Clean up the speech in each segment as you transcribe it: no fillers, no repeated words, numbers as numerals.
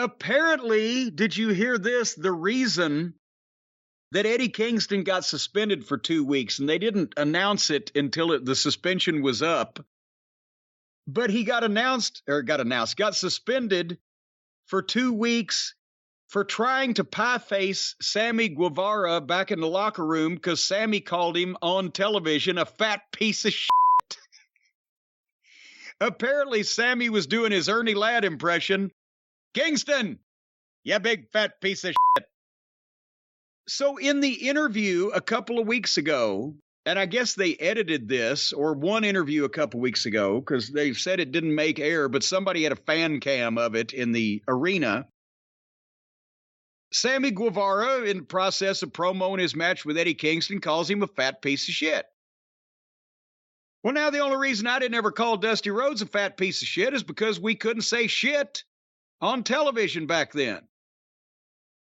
Apparently, did you hear this? The reason that Eddie Kingston got suspended for 2 weeks, and they didn't announce it until the suspension was up, but he got suspended for 2 weeks for trying to pie face Sammy Guevara back in the locker room because Sammy called him on television a fat piece of shit. Apparently, Sammy was doing his Ernie Ladd impression. Kingston, you big fat piece of shit. So in the interview a couple of weeks ago, and I guess they edited this, or one interview a couple weeks ago, because they said it didn't make air, but somebody had a fan cam of it in the arena. Sammy Guevara, in the process of promoting his match with Eddie Kingston, calls him a fat piece of shit. Well, now the only reason I didn't ever call Dusty Rhodes a fat piece of shit is because we couldn't say shit on television back then.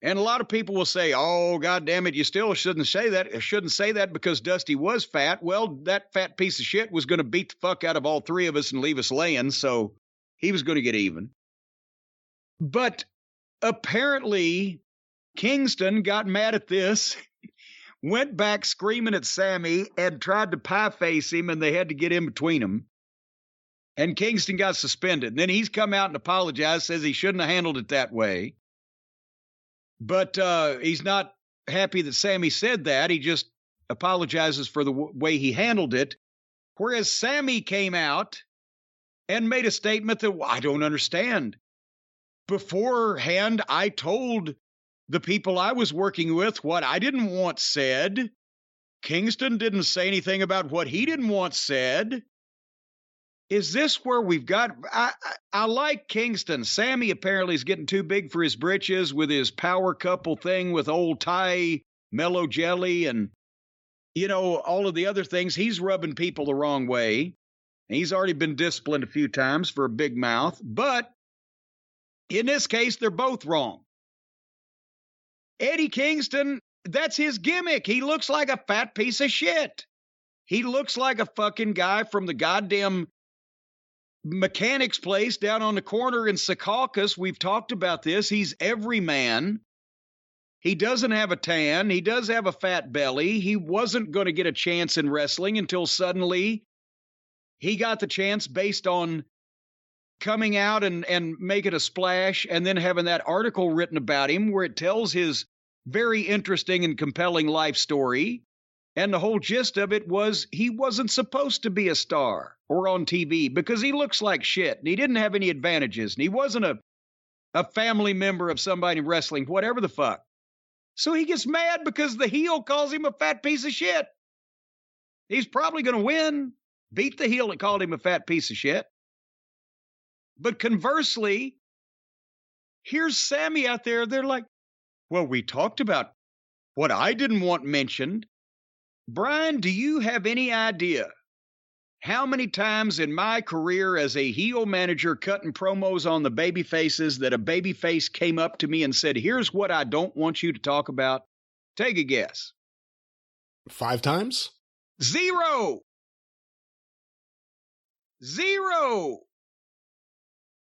And a lot of people will say, oh, God damn it, you still shouldn't say that because Dusty was fat. Well, that fat piece of shit was going to beat the fuck out of all three of us and leave us laying, so he was going to get even. But apparently, Kingston got mad at this, went back screaming at Sammy, and tried to pie face him, and they had to get in between them. And Kingston got suspended. And then he's come out and apologized, says he shouldn't have handled it that way. But he's not happy that Sammy said that. He just apologizes for the way he handled it. Whereas Sammy came out and made a statement that, well, I don't understand. Beforehand, I told the people I was working with what I didn't want said. Kingston didn't say anything about what he didn't want said. Is this where we've got... I like Kingston. Sammy apparently is getting too big for his britches with his power couple thing with old Ty, Mellow Jelly, and, you know, all of the other things. He's rubbing people the wrong way. He's already been disciplined a few times for a big mouth. But in this case, they're both wrong. Eddie Kingston, that's his gimmick. He looks like a fat piece of shit. He looks like a fucking guy from the goddamn mechanics place down on the corner in Secaucus. We've talked about this. He's every man. He doesn't have a tan. He does have a fat belly. He wasn't going to get a chance in wrestling until suddenly he got the chance based on coming out and making a splash and then having that article written about him where it tells his very interesting and compelling life story. And the whole gist of it was he wasn't supposed to be a star or on TV because he looks like shit and he didn't have any advantages and he wasn't a family member of somebody in wrestling, whatever the fuck. So he gets mad because the heel calls him a fat piece of shit. He's probably going to win, beat the heel that called him a fat piece of shit. But conversely, here's Sammy out there. They're like, well, we talked about what I didn't want mentioned. Brian, do you have any idea how many times in my career as a heel manager cutting promos on the baby faces that a baby face came up to me and said, here's what I don't want you to talk about? Take a guess. 5 times? 0.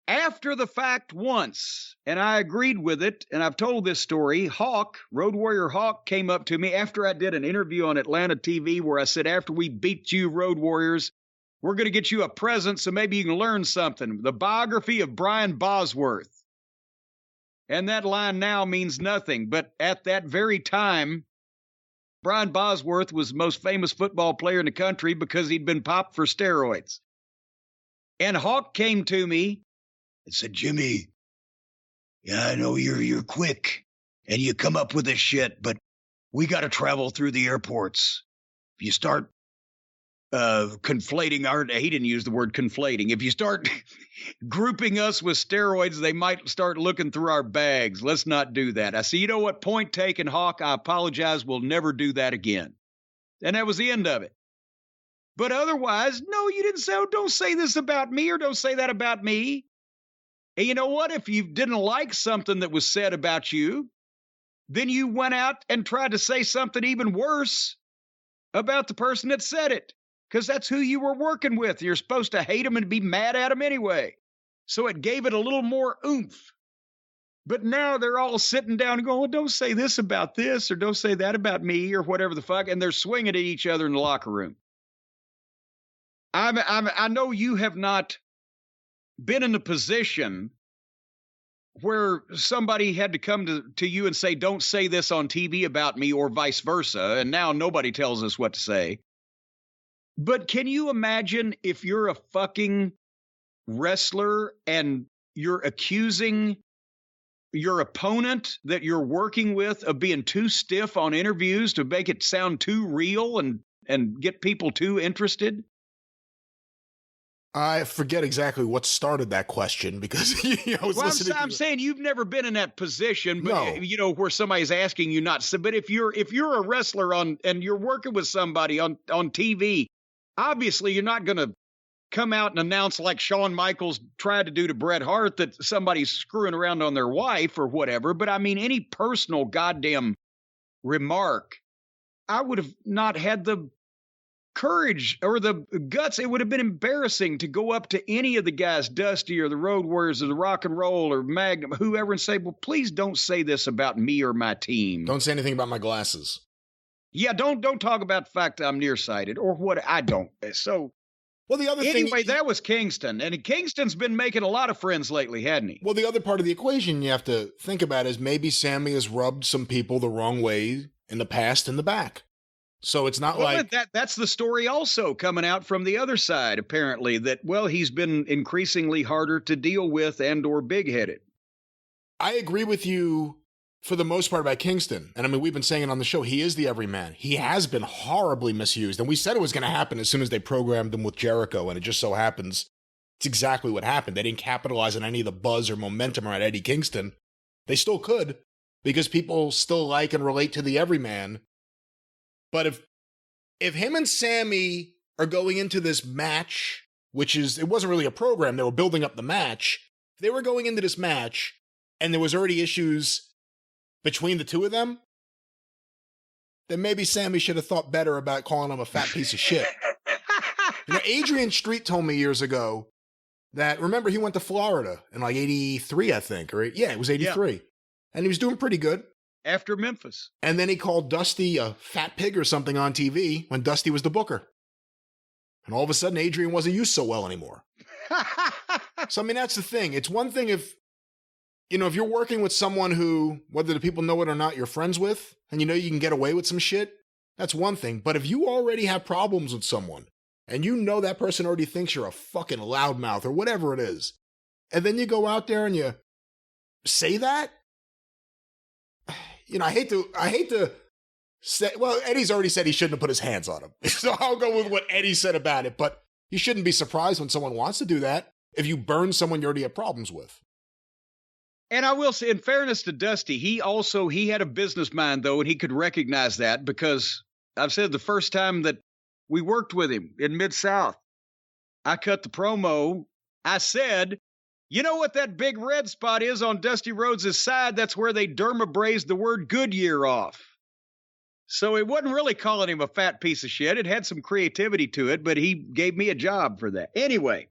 After the fact once, and I agreed with it, and I've told this story, Road Warrior Hawk came up to me after I did an interview on Atlanta TV where I said, after we beat you, Road Warriors, we're going to get you a present so maybe you can learn something. The biography of Brian Bosworth. And that line now means nothing, but at that very time, Brian Bosworth was the most famous football player in the country because he'd been popped for steroids. And Hawk came to me and said, Jimmy, yeah, I know you're quick and you come up with this shit, but we got to travel through the airports. If you start conflating he didn't use the word conflating. If you start grouping us with steroids, they might start looking through our bags. Let's not do that. I said, you know what? Point taken, Hawk. I apologize. We'll never do that again. And that was the end of it. But otherwise, no, you didn't say, oh, don't say this about me or don't say that about me. And you know what? If you didn't like something that was said about you, then you went out and tried to say something even worse about the person that said it, because that's who you were working with. You're supposed to hate them and be mad at them anyway. So it gave it a little more oomph. But now they're all sitting down and going, well, don't say this about this or don't say that about me or whatever the fuck. And they're swinging at each other in the locker room. I know you have not been in a position where somebody had to come to you and say, don't say this on TV about me or vice versa. And now nobody tells us what to say. But can you imagine if you're a fucking wrestler and you're accusing your opponent that you're working with of being too stiff on interviews to make it sound too real and get people too interested? I forget exactly what started that question because I was listening. I'm saying you've never been in that position, but No. where somebody's asking you not to. But if you're a wrestler and you're working with somebody on TV, obviously you're not going to come out and announce like Shawn Michaels tried to do to Bret Hart that somebody's screwing around on their wife or whatever. But I mean, any personal goddamn remark, I would have not had the courage or the guts. It would have been embarrassing to go up to any of the guys, Dusty or the Road Warriors or the Rock and Roll or Magnum, whoever, and say, well, please don't say this about me or my team. Don't say anything about my glasses. Yeah, don't talk about the fact that I'm nearsighted or what. I don't. So, well, the other anyway, thing, that was Kingston, and Kingston's been making a lot of friends lately, hadn't he? Well, the other part of the equation you have to think about is maybe Sammy has rubbed some people the wrong way in the past in the back. So it's not like that's the story also coming out from the other side, apparently, that, well, he's been increasingly harder to deal with and or big-headed. I agree with you for the most part about Kingston. And I mean, we've been saying it on the show, he is the everyman. He has been horribly misused. And we said it was going to happen as soon as they programmed him with Jericho. And it just so happens it's exactly what happened. They didn't capitalize on any of the buzz or momentum around Eddie Kingston. They still could because people still like and relate to the everyman. But if him and Sammy are going into this match, it wasn't really a program, they were building up the match. If they were going into this match and there was already issues between the two of them, then maybe Sammy should have thought better about calling him a fat piece of shit. Adrian Street told me years ago that, remember, he went to Florida in like 83, I think. It was 83. Yeah. And he was doing pretty good. After Memphis. And then he called Dusty a fat pig or something on TV when Dusty was the booker. And all of a sudden, Adrian wasn't used so well anymore. So, I mean, that's the thing. It's one thing if you're working with someone who, whether the people know it or not, you're friends with, and you can get away with some shit, that's one thing. But if you already have problems with someone, and that person already thinks you're a fucking loudmouth or whatever it is, and then you go out there and you say that, I hate to say, well, Eddie's already said he shouldn't have put his hands on him. So I'll go with what Eddie said about it. But you shouldn't be surprised when someone wants to do that if you burn someone you already have problems with. And I will say, in fairness to Dusty, he had a business mind, though, and he could recognize that because I've said the first time that we worked with him in Mid-South, I cut the promo. I said, you know what that big red spot is on Dusty Rhodes' side? That's where they dermabrazed the word Goodyear off. So it wasn't really calling him a fat piece of shit. It had some creativity to it, but he gave me a job for that. Anyway,